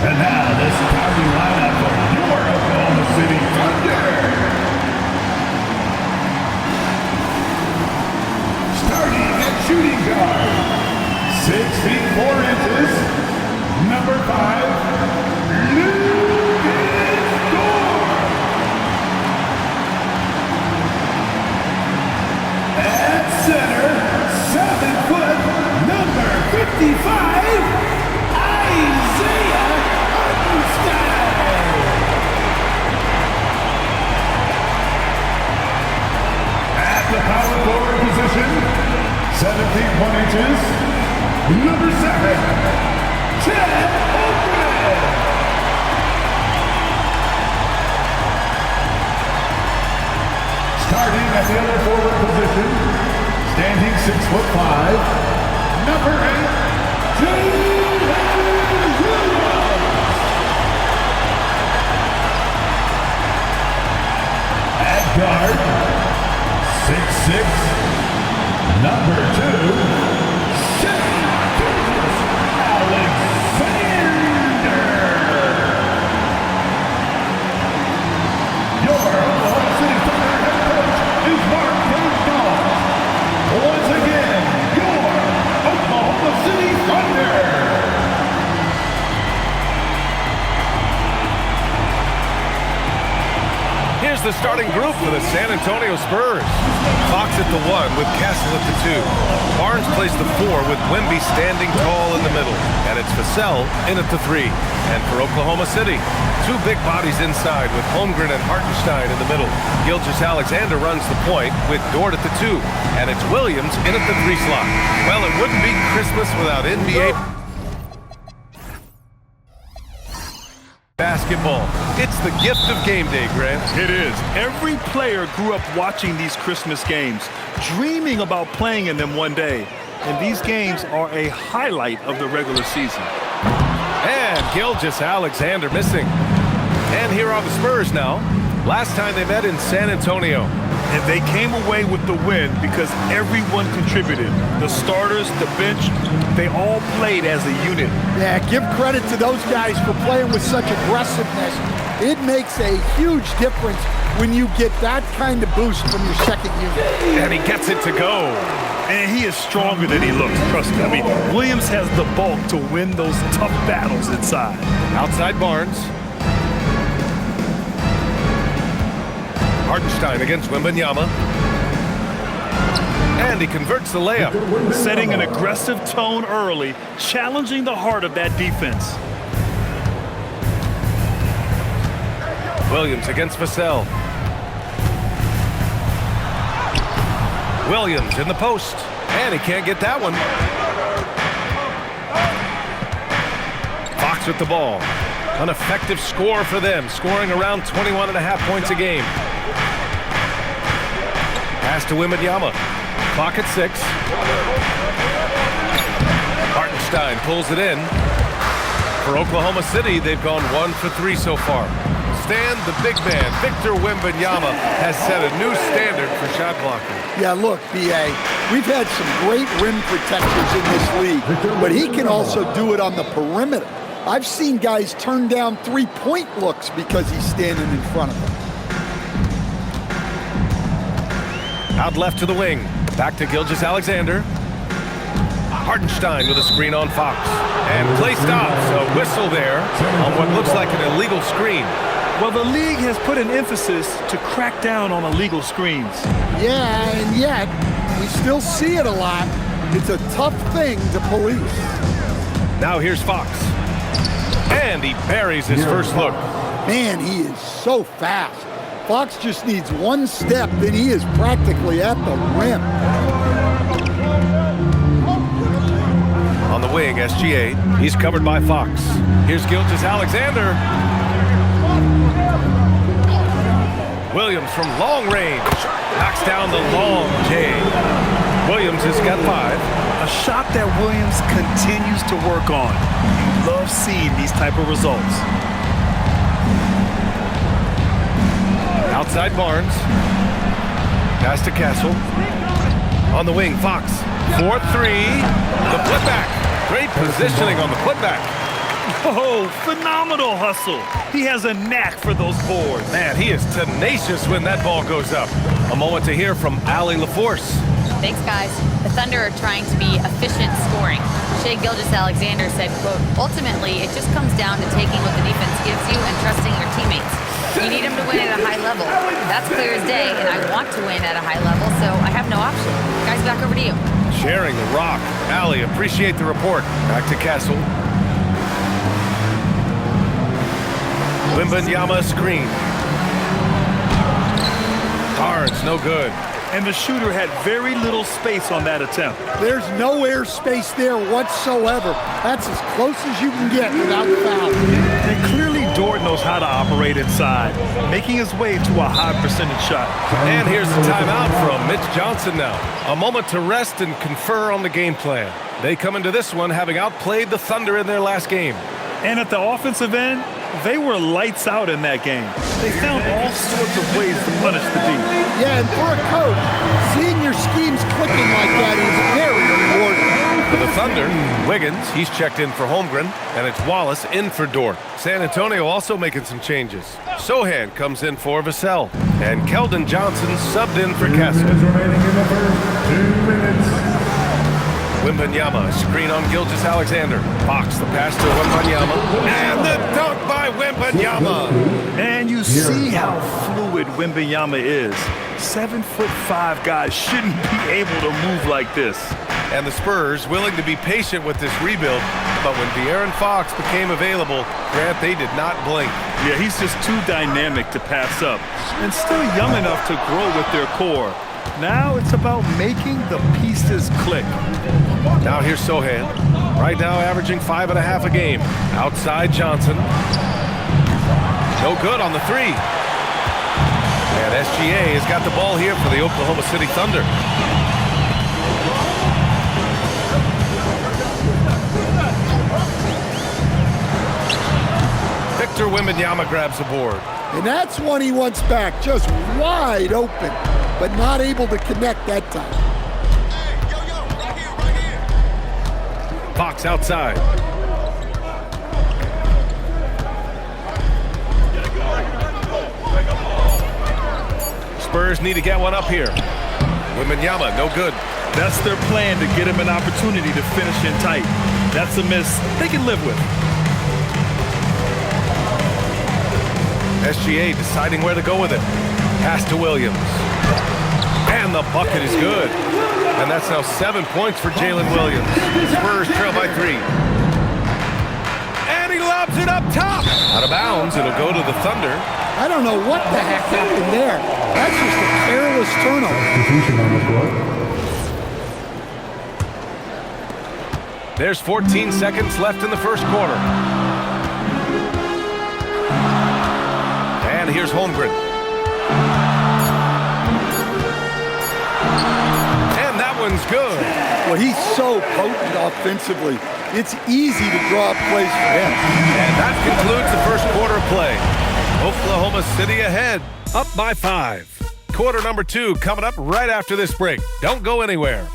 And now the starting lineup for your Oklahoma City Thunder. Starting at shooting guard, 6 feet 4 inches, number 5, Lucas Dorn. At center, 7 foot, number 55, Isaiah Hartenstein. At the power forward position, 7 feet 1 inches, number 7, Chad Oldred. Starting at the other forward position, standing 6'5", number 8, Williams. At guard, 6'6", number 2, Shea Alexander. Your Oklahoma City Thunder head coach is Mark Davis. Once again, your Oklahoma City Thunder. Here's the starting group for the San Antonio Spurs. Fox at the 1 with Castle at the 2. Barnes plays the 4 with Wemby standing tall in the middle. And it's Vassell in at the 3. And for Oklahoma City, 2 big bodies inside with Holmgren and Hartenstein in the middle. Gilgeous-Alexander runs the point with Dort at the 2. And it's Williams in at the 3 slot. Well, it wouldn't be Christmas without NBA basketball. It's the gift of game day, Grant. It is. Every player grew up watching these Christmas games, dreaming about playing in them one day. And these games are a highlight of the regular season. And Gilgeous-Alexander missing. And here are the Spurs now. Last time they met in San Antonio. And they came away with the win because everyone contributed. The starters, the bench, they all played as a unit. Yeah, give credit to those guys for playing with such aggressiveness. It makes a huge difference when you get that kind of boost from your second unit. And he gets it to go. And he is stronger than he looks, trust me. I mean, Williams has the bulk to win those tough battles inside. Outside Barnes. Hartenstein against Wembanyama. And he converts the layup. Setting an aggressive tone early, challenging the heart of that defense. Williams against Vassell. Williams in the post. And he can't get that one. Fox with the ball. An effective score for them, scoring around 21.5 points a game. Pass to Wembanyama. Clock at 6. Hartenstein pulls it in. For Oklahoma City, they've gone 1 for 3 so far. Stan, the big man, Victor Wembanyama, has set a new standard for shot blocking. Yeah, look, B.A., we've had some great rim protectors in this league, but he can also do it on the perimeter. I've seen guys turn down three-point looks because he's standing in front of them. Out left to the wing. Back to Gilgeous-Alexander. Hartenstein with a screen on Fox. And play stops. A whistle there on what looks like an illegal screen. Well, the league has put an emphasis to crack down on illegal screens. Yeah, and yet, we still see it a lot. It's a tough thing to police. Now here's Fox. And he buries his first look. Man, he is so fast. Fox just needs one step, then he is practically at the rim. On the wing, SGA. He's covered by Fox. Here's Gilgeous-Alexander. Williams from long range. Knocks down the long J. Williams has got 5. A shot that Williams continues to work on. You love seeing these type of results. Outside Barnes. Pass to Castle. On the wing, Fox. 4-3. The putback. Great positioning on the putback. Oh, phenomenal hustle. He has a knack for those boards. Man, he is tenacious when that ball goes up. A moment to hear from Allie LaForce. Thanks, guys. The Thunder are trying to be efficient scoring. Shea Gilgeous-Alexander said, quote, ultimately, it just comes down to taking what the defense gives you and trusting your teammates. You need them to win at a high level. That's clear as day, and I want to win at a high level, so I have no option. Guys, back over to you. Sharing the rock. Allie, appreciate the report. Back to Castle. Wembanyama screen. Barnes, no good. And the shooter had very little space on that attempt. There's no air space there whatsoever. That's as close as you can get without foul. And clearly Dort knows how to operate inside, making his way to a high percentage shot. And here's the timeout from Mitch Johnson now. A moment to rest and confer on the game plan. They come into this one having outplayed the Thunder in their last game. And at the offensive end, they were lights out in that game. They found all sorts of ways to punish the D. Yeah, and for a coach, seeing your schemes clicking like that is very rewarding. For the Thunder, Wiggins, he's checked in for Holmgren, and it's Wallace in for Dort. San Antonio also making some changes. Sohan comes in for Vassell, and Keldon Johnson subbed in for Castle. Remaining in the first 2 minutes. Wembanyama, screen on Gilgeous-Alexander. Fox the pass to Wembanyama, and the dunk by Wembanyama. And you see how fluid Wembanyama is. 7'5" guys shouldn't be able to move like this. And the Spurs willing to be patient with this rebuild, but when De'Aaron Fox became available, Grant, they did not blink. Yeah, he's just too dynamic to pass up, and still young enough to grow with their core. Now it's about making the pieces click. Now here's Sohan. Right now averaging 5.5 a game. Outside Johnson. No good on the three. And SGA has got the ball here for the Oklahoma City Thunder. Victor Wembanyama grabs the board. And that's one he wants back, just wide open, but not able to connect that time. Fox outside. Spurs need to get one up here. Wembanyama, no good. That's their plan, to get him an opportunity to finish in tight. That's a miss they can live with. SGA deciding where to go with it. Pass to Williams. And the bucket is good. And that's now 7 points for Jalen Williams. Spurs trail by 3. And he lobs it up top. Out of bounds, it'll go to the Thunder. I don't know what the heck happened there. That's just a careless turnover. There's 14 seconds left in the first quarter. And here's Holmgren. And that one's good. Well, he's so potent offensively. It's easy to draw up plays for him. And that concludes the first quarter of play. Oklahoma City ahead, up by 5. Quarter number 2 coming up right after this break. Don't go anywhere.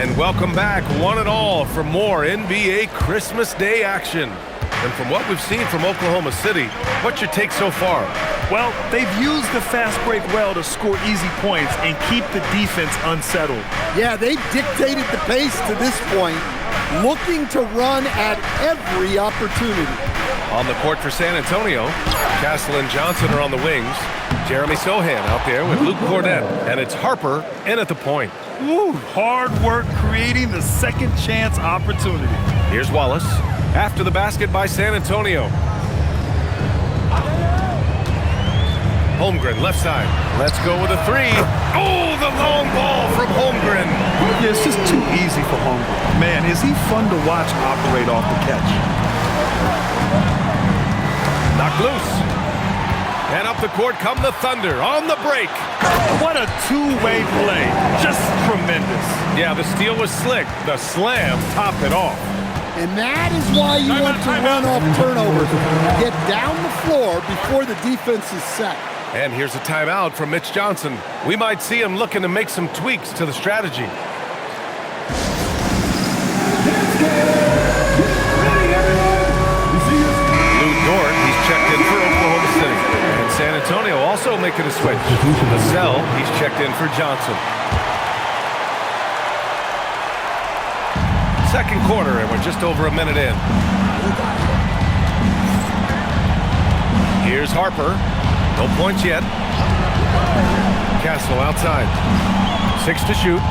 And welcome back, one and all, for more NBA Christmas Day action. And from what we've seen from Oklahoma City, what's your take so far? Well, they've used the fast break well to score easy points and keep the defense unsettled. Yeah, they've dictated the pace to this point, looking to run at every opportunity. On the court for San Antonio, Castle and Johnson are on the wings. Jeremy Sohan out there with Luke Cornett, and it's Harper in at the point. Ooh, hard work creating the second chance opportunity. Here's Wallace after the basket by San Antonio. Holmgren left side. Let's go with a 3. Oh, the long ball from Holmgren. Yeah, it's just too easy for Holmgren. Man, is he fun to watch operate off the catch. Knocked loose. And up the court come the Thunder on the break. What a two-way play. Just tremendous. Yeah, the steal was slick. The slam topped it off. And that is why you want to run off turnovers. Get down the floor before the defense is set. And here's a timeout from Mitch Johnson. We might see him looking to make some tweaks to the strategy. Lou Dort, he's checked in for Oklahoma City. And San Antonio also making a switch. Vassell, he's checked in for Johnson. Second quarter, and we're just over a minute in. Here's Harper. No points yet. Castle outside. 6 to shoot.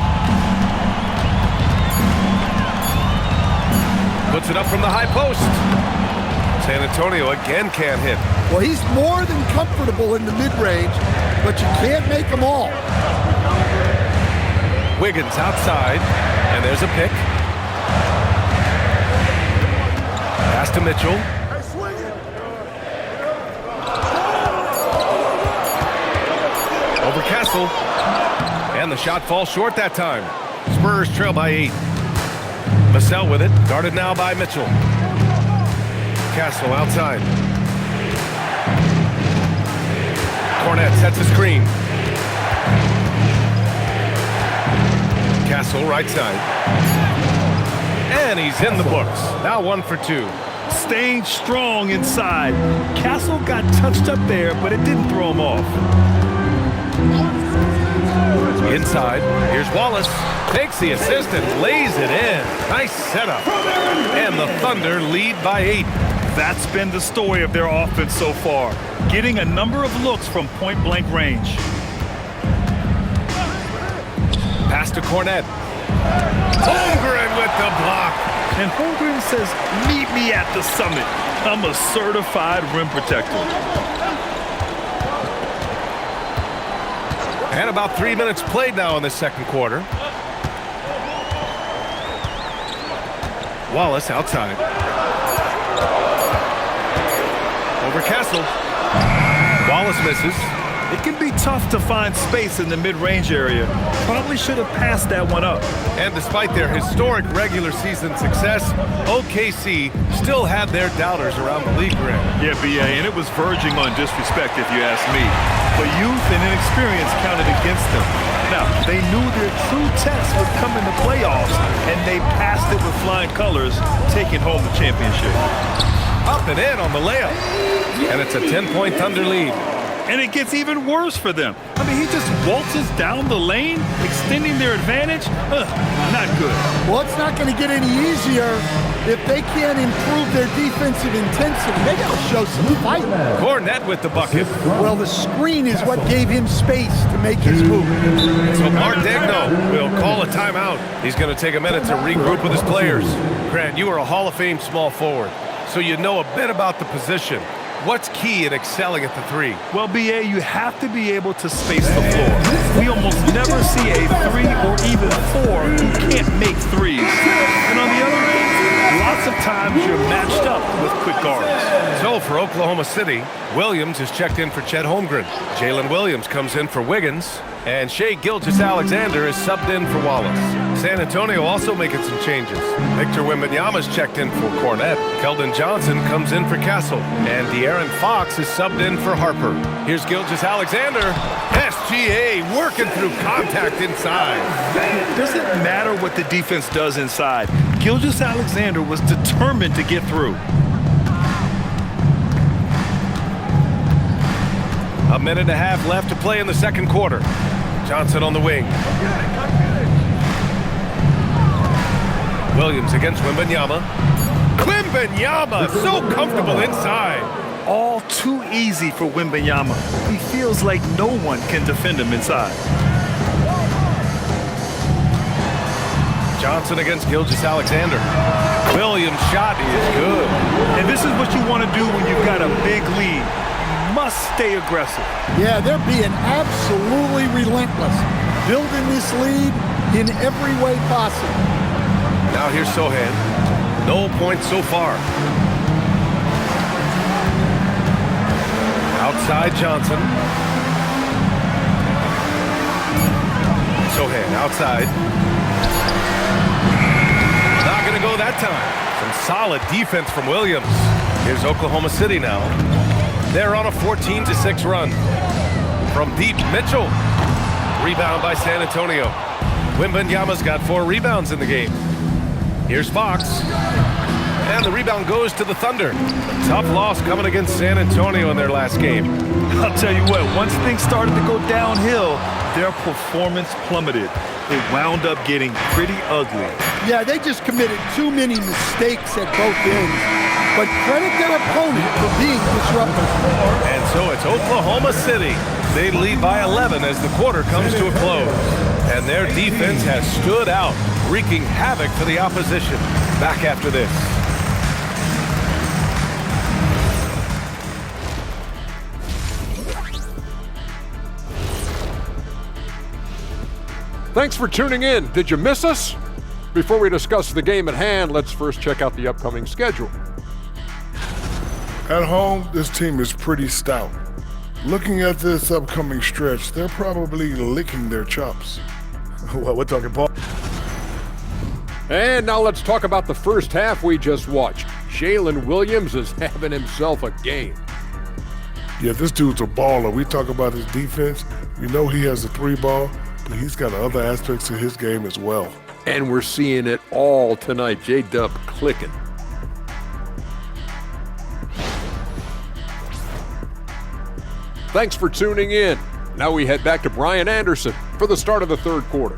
Puts it up from the high post. San Antonio again can't hit. Well, he's more than comfortable in the mid-range, but you can't make them all. Wiggins outside, and there's a pick. Pass to Mitchell. Over Castle. And the shot falls short that time. Spurs trail by 8. Vassell with it. Guarded now by Mitchell. Castle outside. Cornette sets a screen. Castle right side. And he's in the books. Now 1 for 2. Staying strong inside. Castle got touched up there, but it didn't throw him off. Inside, here's Wallace. Takes the assist and lays it in. Nice setup. And the Thunder lead by 8. That's been the story of their offense so far. Getting a number of looks from point-blank range. Pass to Cornette. Holmgren with the block. And Holmgren says, meet me at the summit. I'm a certified rim protector. And about 3 minutes played now in the second quarter. Wallace outside. Over Castle. Wallace misses. It can be tough to find space in the mid-range area. Probably should have passed that one up. And despite their historic regular season success, OKC still had their doubters around the league rim. Yeah, B.A., and it was verging on disrespect if you ask me. But youth and inexperience counted against them. Now, they knew their true test would come in the playoffs, and they passed it with flying colors, taking home the championship. Up and in on the layup. And it's a 10-point Thunder lead. And it gets even worse for them. I mean, he just waltzes down the lane, extending their advantage. Not good. Well, it's not going to get any easier if they can't improve their defensive intensity. They got to show some fight. Cornette with the bucket. Well, the screen is what gave him space to make his move. So Mark Daigneault will call a timeout. He's going to take a minute to regroup with his players. Grant, you are a Hall of Fame small forward, so you know a bit about the position. What's key in excelling at the 3? Well, B.A., you have to be able to space the floor. We almost never see a 3 or even 4 who can't make threes. And on the other end, lots of times you're matched up with quick guards. So for Oklahoma City, Williams is checked in for Chet Holmgren. Jalen Williams comes in for Wiggins. And Shai Gilgeous-Alexander is subbed in for Wallace. San Antonio also making some changes. Victor Wembanyama's checked in for Cornette. Keldon Johnson comes in for Castle. And De'Aaron Fox is subbed in for Harper. Here's Gilgeous-Alexander. SGA working through contact inside. It doesn't matter what the defense does inside. Gilgeous-Alexander was determined to get through. A minute and a half left to play in the second quarter. Johnson on the wing. Williams against Wembanyama. Wembanyama so comfortable inside. All too easy for Wembanyama. He feels like no one can defend him inside. Johnson against Gilgeous-Alexander. Williams' shot is good. And this is what you want to do when you've got a big lead. Must stay aggressive. Yeah, they're being absolutely relentless, building this lead in every way possible. Now here's Sohan. No points so far. Outside Johnson. Sohan outside. Not going to go that time. Some solid defense from Williams. Here's Oklahoma City now. They're on a 14-6 run. From deep, Mitchell. Rebound by San Antonio. Wembanyama's got 4 rebounds in the game. Here's Fox. And the rebound goes to the Thunder. A tough loss coming against San Antonio in their last game. I'll tell you what, once things started to go downhill, their performance plummeted. It wound up getting pretty ugly. Yeah, they just committed too many mistakes at both ends. But credit their opponent for being disruptive. And so it's Oklahoma City. They lead by 11 as the quarter comes to a close. And their defense has stood out, wreaking havoc for the opposition. Back after this. Thanks for tuning in. Did you miss us? Before we discuss the game at hand, let's first check out the upcoming schedule. At home, this team is pretty stout. Looking at this upcoming stretch, they're probably licking their chops. Well, we're talking ball. And now let's talk about the first half we just watched. Jalen Williams is having himself a game. Yeah, this dude's a baller. We talk about his defense. We know he has a 3-ball, but he's got other aspects to his game as well. And we're seeing it all tonight. J-Dub clicking. Thanks for tuning in. Now we head back to Brian Anderson for the start of the third quarter.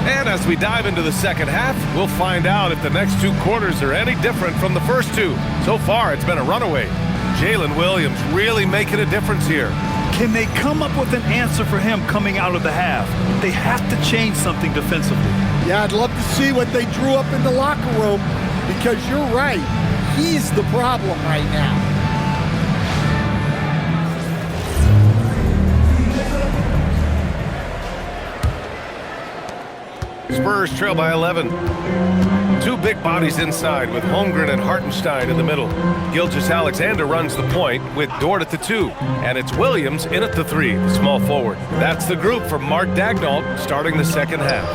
And as we dive into the second half, we'll find out if the next 2 quarters are any different from the first 2. So far, it's been a runaway. Jalen Williams really making a difference here. Can they come up with an answer for him coming out of the half? They have to change something defensively. Yeah, I'd love to see what they drew up in the locker room, because you're right. He's the problem right now. Spurs trail by 11. 2 big bodies inside with Holmgren and Hartenstein in the middle. Gilgeous-Alexander runs the point with Dort at the 2. And it's Williams in at the 3, the small forward. That's the group from Mark Daigneault starting the second half.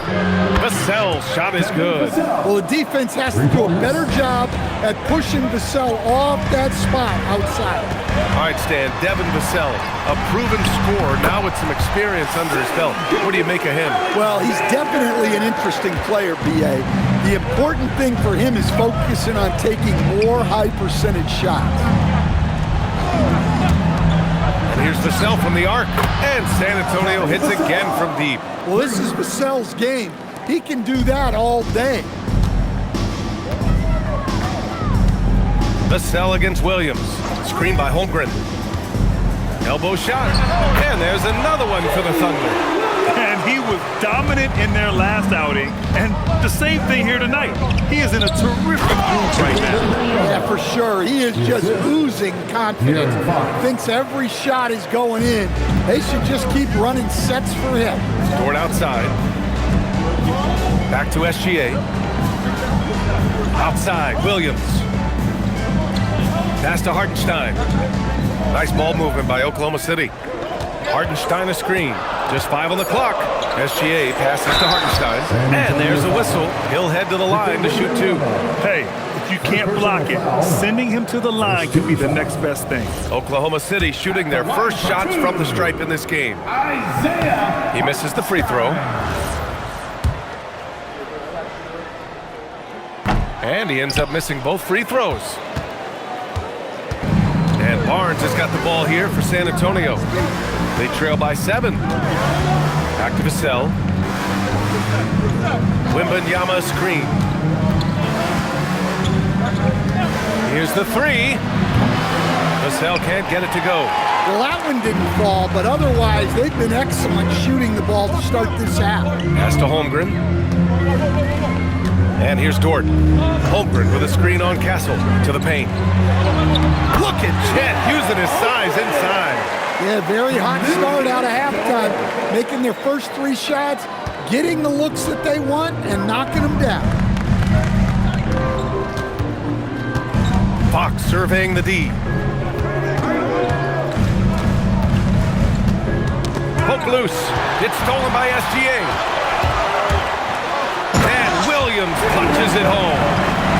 Vassell's shot is good. Well, the defense has to do a better job at pushing Vassell off that spot outside. All right, Stan, Devin Vassell, a proven scorer, now with some experience under his belt. What do you make of him? Well, he's definitely an interesting player, B.A. The important thing for him is focusing on taking more high-percentage shots. And here's Vassell from the arc. And San Antonio hits again from deep. Well, this is Vassell's game. He can do that all day. Vassell against Williams. Screen by Holmgren. Elbow shot. And there's another one for the Thunder. And he was dominant in their last outing. And the same thing here tonight. He is in a terrific groove right now. Yeah, for sure. He is just oozing confidence. Thinks every shot is going in. They should just keep running sets for him. Dort outside. Back to SGA. Outside, Williams. Pass to Hartenstein. Nice ball movement by Oklahoma City. Hartenstein a screen. Just 5 on the clock. SGA passes to Hartenstein. And there's a whistle. He'll head to the line to shoot 2. Hey, if you can't block it, sending him to the line could be the next best thing. Oklahoma City shooting their first shots from the stripe in this game. He misses the free throw. And he ends up missing both free throws. And Barnes has got the ball here for San Antonio. They trail by 7. Back to Vassell. Wembanyama screen. Here's the 3. Vassell can't get it to go. Well, that one didn't fall, but otherwise they've been excellent shooting the ball to start this half. Pass to Holmgren. And here's Dort. Holmgren with a screen on Castle to the paint. Look at Chet using his size inside. Yeah, very hot start out of halftime, making their first 3 shots, getting the looks that they want, and knocking them down. Fox surveying the D. Poke loose. It's stolen by SGA. And Williams punches it home.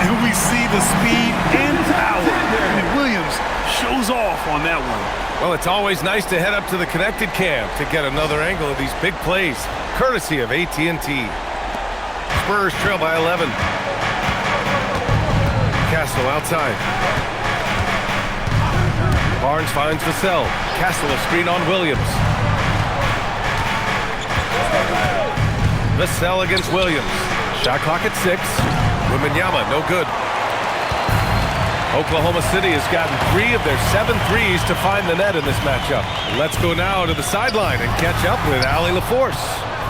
And we see the speed and power. And Williams shows off on that one. Well, it's always nice to head up to the connected cam to get another angle of these big plays, courtesy of AT&T. Spurs trail by 11. Castle outside. Barnes finds Vassell. Castle a screen on Williams. Vassell against Williams. Shot clock at 6. Wembanyama, no good. Oklahoma City has gotten 3 of their 7 threes to find the net in this matchup. Let's go now to the sideline and catch up with Allie LaForce.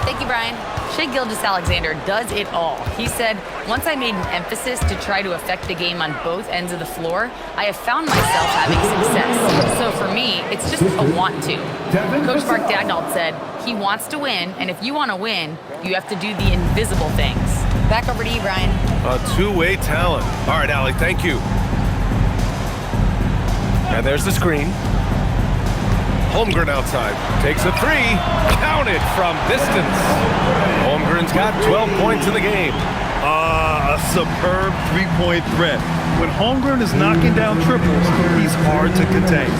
Thank you, Brian. Shai Gilgeous-Alexander does it all. He said, once I made an emphasis to try to affect the game on both ends of the floor, I have found myself having success. So for me, it's just a want to. Coach Mark Dagnall said, he wants to win, and if you want to win, you have to do the invisible things. Back over to you, Brian. A two-way talent. All right, Allie, thank you. And there's the screen. Holmgren outside. Takes a 3. Counted from distance. Holmgren's got 12 points in the game. A superb three-point threat. When Holmgren is knocking down triples, he's hard to contain.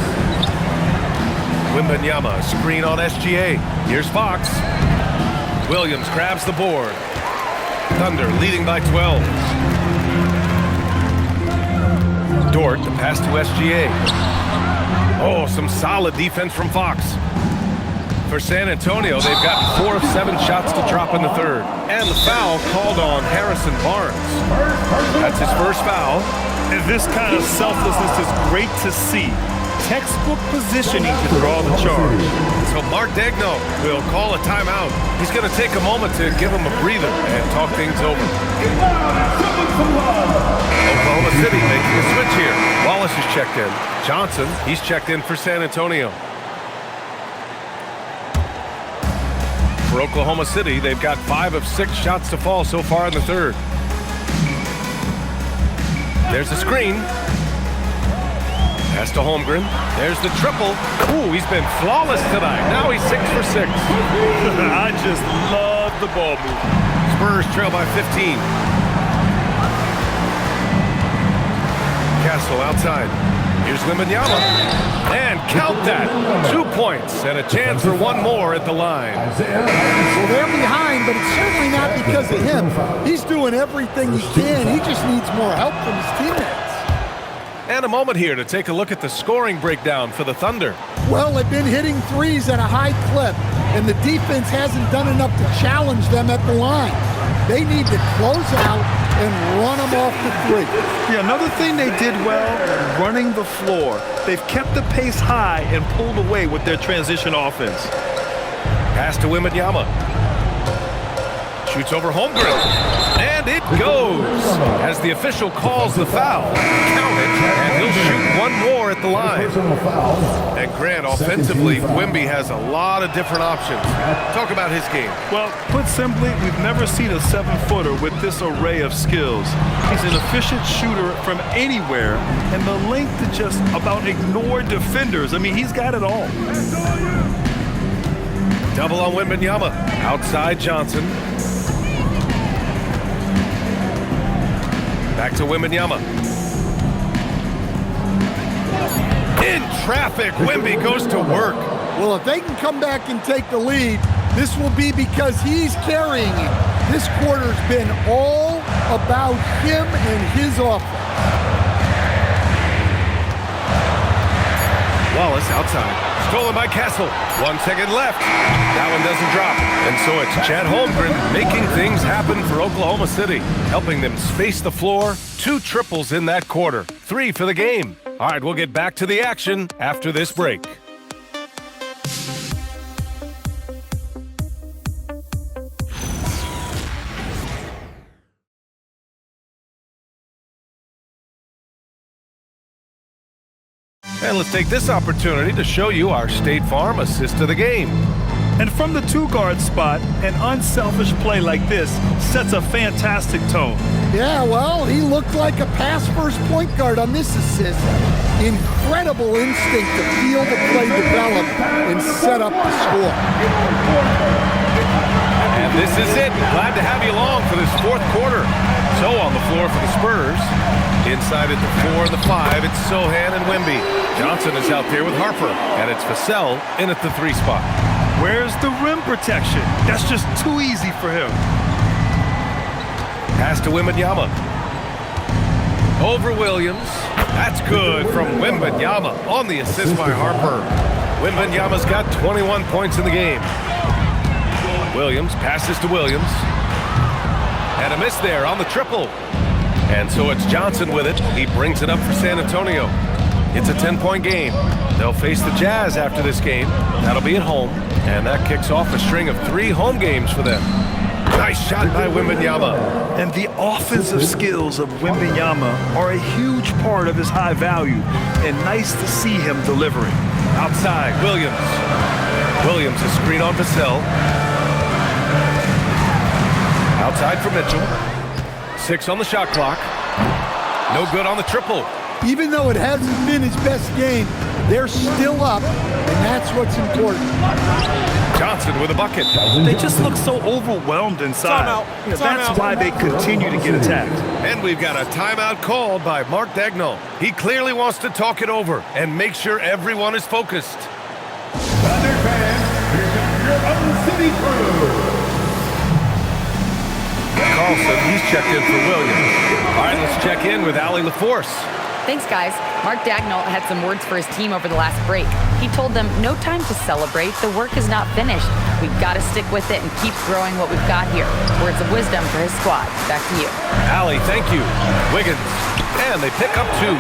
Wembanyama, screen on SGA. Here's Fox. Williams grabs the board. Thunder leading by 12. Dort, the pass to SGA. Oh, some solid defense from Fox. For San Antonio, they've gotten 4 of 7 shots to drop in the third. And the foul called on Harrison Barnes. That's his first foul. And this kind of selflessness is great to see. Textbook positioning to draw the charge. So Mark Dagnall will call a timeout. He's going to take a moment to give him a breather and talk things over. Oklahoma City making a switch here. Wallace is checked in. Johnson, he's checked in for San Antonio. For Oklahoma City, they've got 5 of 6 shots to fall so far in the third. There's the screen. Pass to Holmgren. There's the triple. Ooh, he's been flawless tonight. Now he's 6 for 6. I just love the ball movement. Spurs trail by 15. Castle outside. Here's Wembanyama. And count that. 2 points and a chance for 1 more at the line. Well, they're behind, but it's certainly not because of him. He's doing everything he can. He just needs more help from his teammates. And a moment here to take a look at the scoring breakdown for the Thunder. Well, they've been hitting threes at a high clip, and the defense hasn't done enough to challenge them at the line. They need to close out and run them off the three. Yeah, another thing they did well, running the floor. They've kept the pace high and pulled away with their transition offense. Pass to Wembanyama. Shoots over Holmgren. And it goes as the official calls the foul. Count it, and he'll shoot 1 more at the line. And Grant, offensively, Wemby has a lot of different options. Talk about his game. Well, put simply, we've never seen a 7-footer with this array of skills. He's an efficient shooter from anywhere, and the length to just about ignore defenders. I mean, he's got it all. Double on Wembanyama. Outside Johnson. Back to Wembanyama. In traffic, Wemby goes to work. Well, if they can come back and take the lead, this will be because he's carrying it. This quarter's been all about him and his offense. Wallace outside. Stolen by Castle. 1 second left. That one doesn't drop. And so it's Chad Holmgren making things happen for Oklahoma City, helping them space the floor. 2 triples in that quarter. 3 for the game. All right, we'll get back to the action after this break. And let's take this opportunity to show you our State Farm assist of the game. And from the two-guard spot, an unselfish play like this sets a fantastic tone. Yeah, well, he looked like a pass-first point guard on this assist. Incredible instinct to feel the play develop and set up the score. And this is it. Glad to have you along for this fourth quarter. So on the floor for the Spurs. Inside at the 4 and the 5, it's Sohan and Wemby. Johnson is out there with Harper. And it's Vassell in at the 3 spot. Where's the rim protection? That's just too easy for him. Pass to Wembanyama. Over Williams. That's good from Wembanyama on the assist by Harper. Wembanyama's got 21 points in the game. Williams passes to Williams. And a miss there on the triple. And so it's Johnson with it. He brings it up for San Antonio. It's a 10-point game. They'll face the Jazz after this game. That'll be at home. And that kicks off a string of 3 home games for them. Nice shot by Wembanyama. And the offensive skills of Wembanyama are a huge part of his high value. And nice to see him delivering. Outside, Williams. Williams, a screen on Vassell. Outside for Mitchell. 6 on the shot clock. No good on the triple. Even though it hasn't been his best game, they're still up, and that's what's important. Johnson with a bucket. They just look so overwhelmed inside. That's why they continue to get attacked. And we've got a timeout called by Mark Daigneault. He clearly wants to talk it over and make sure everyone is focused. Thunder fans, here comes your own city crew. Carlson, he's checked in for Williams. All right, let's check in with Allie LaForce. Thanks, guys. Mark Daigneault had some words for his team over the last break. He told them, no time to celebrate. The work is not finished. We've got to stick with it and keep growing what we've got here. Words of wisdom for his squad. Back to you. Allie, thank you. Wiggins. And they pick up 2.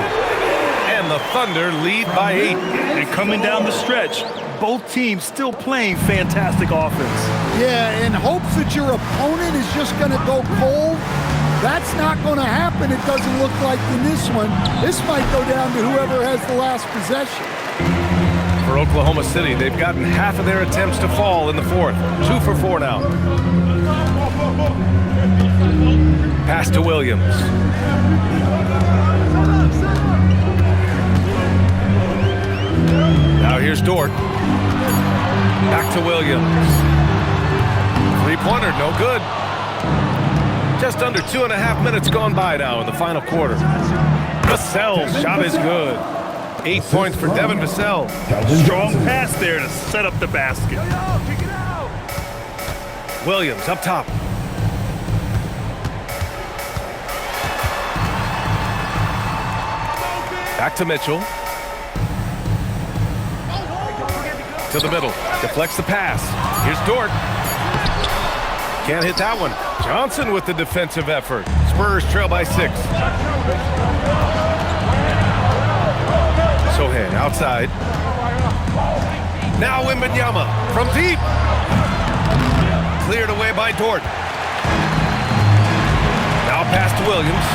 And the Thunder lead by 8. And coming down the stretch, both teams still playing fantastic offense. Yeah, in hopes that your opponent is just going to go cold, that's not going to happen, it doesn't look like in this one. This might go down to whoever has the last possession. For Oklahoma City, they've gotten half of their attempts to fall in the fourth. 2 for 4 now. Pass to Williams. Now here's Dort. Back to Williams. 3-pointer, no good. Just under 2.5 minutes gone by now in the final quarter. Vassell's shot is good. 8 points for Devin Vassell. Strong pass there to set up the basket. Williams up top. Back to Mitchell. To the middle. Deflects the pass. Here's Dort. Can't hit that one. Johnson with the defensive effort. Spurs trail by 6. Sohan outside. Now Wembanyama from deep. Cleared away by Dort. Now pass to Williams.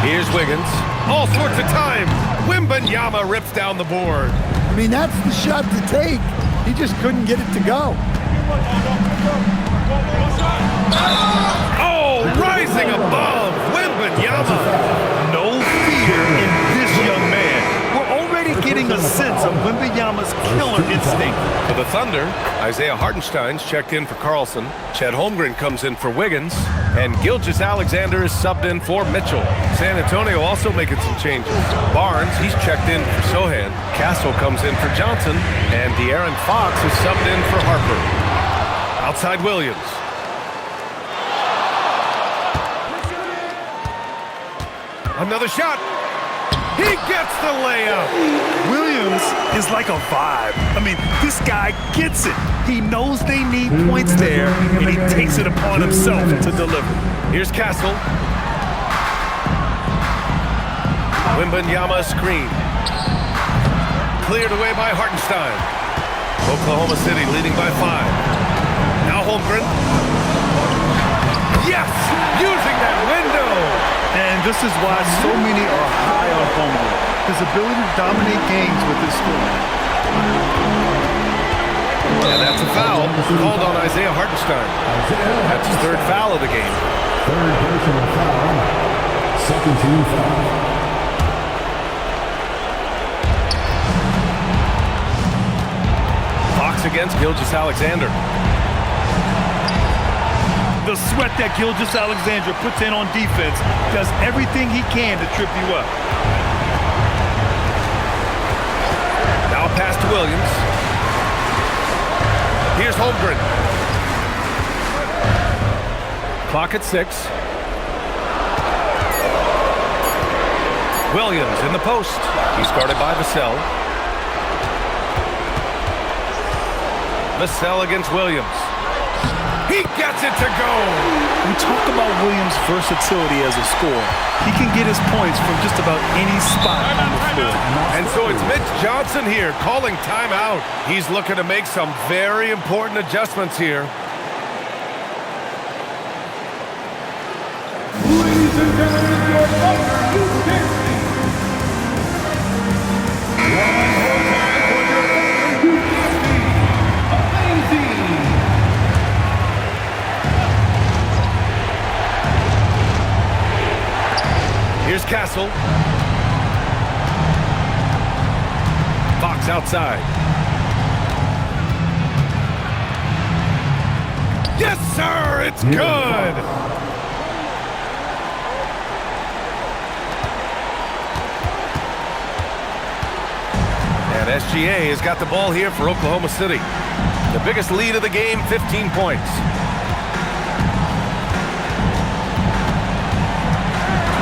Here's Wiggins. All sorts of time. Wembanyama rips down the board. I mean, that's the shot to take. He just couldn't get it to go. Oh, rising above, Wembanyama. No fear in this young man. We're already getting a sense of Wembanyama's killer instinct. For the Thunder, Isaiah Hartenstein's checked in for Carlson. Chet Holmgren comes in for Wiggins. And Gilgeous-Alexander is subbed in for Mitchell. San Antonio also making some changes. Barnes, he's checked in for Sohan. Castle comes in for Johnson. And De'Aaron Fox is subbed in for Harper. Outside Williams. Another shot. He gets the layup. Williams is like a vibe. I mean, this guy gets it. He knows they need points there, and he takes it upon himself to deliver. Here's Castle. Wembanyama screen. Cleared away by Hartenstein. Oklahoma City leading by 5. Now Holmgren. Yes! Using that window! And this is why so many are high on Holmgren. his ability to dominate games with his scoring. And that's a foul called on Isaiah Hartenstein. That's his third foul of the game. Third personal foul. Second team foul. Fox against Gilgeous-Alexander. The sweat that Gilgeous-Alexander puts in on defense does everything he can to trip you up. Now a pass to Williams. Here's Holmgren. Clock at 6. Williams in the post. He's guarded by Vassell. Vassell against Williams. He gets it to go. We talk about Williams' versatility as a scorer. He can get his points from just about any spot on the floor. And so it's Mitch Johnson here calling timeout. He's looking to make some very important adjustments here. Ladies and gentlemen, your partner, Amazing. Here's Castle. Fox outside. Yes, sir! It's good! And SGA has got the ball here for Oklahoma City. The biggest lead of the game, 15 points.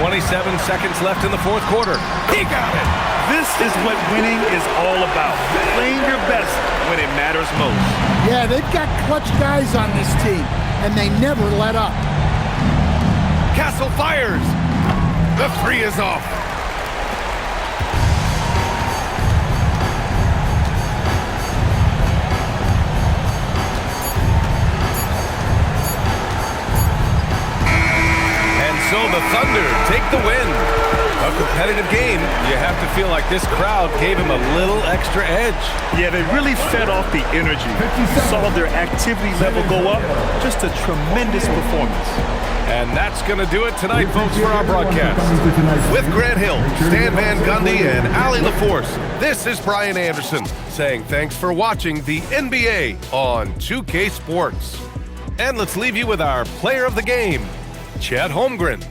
27 seconds left in the fourth quarter. He got it! This is what winning is all about. Playing your best when it matters most. Yeah, they've got clutch guys on this team, and they never let up. Castle fires. The three is off. And so the Thunder take the win. A competitive game. You have to feel like this crowd gave him a little extra edge. Yeah, they really fed off the energy. You saw their activity level go up. Just a tremendous performance. And that's going to do it tonight, folks, for our broadcast. With Grant Hill, Stan Van Gundy, and Allie LaForce, this is Brian Anderson saying thanks for watching the NBA on 2K Sports. And let's leave you with our player of the game, Chet Holmgren.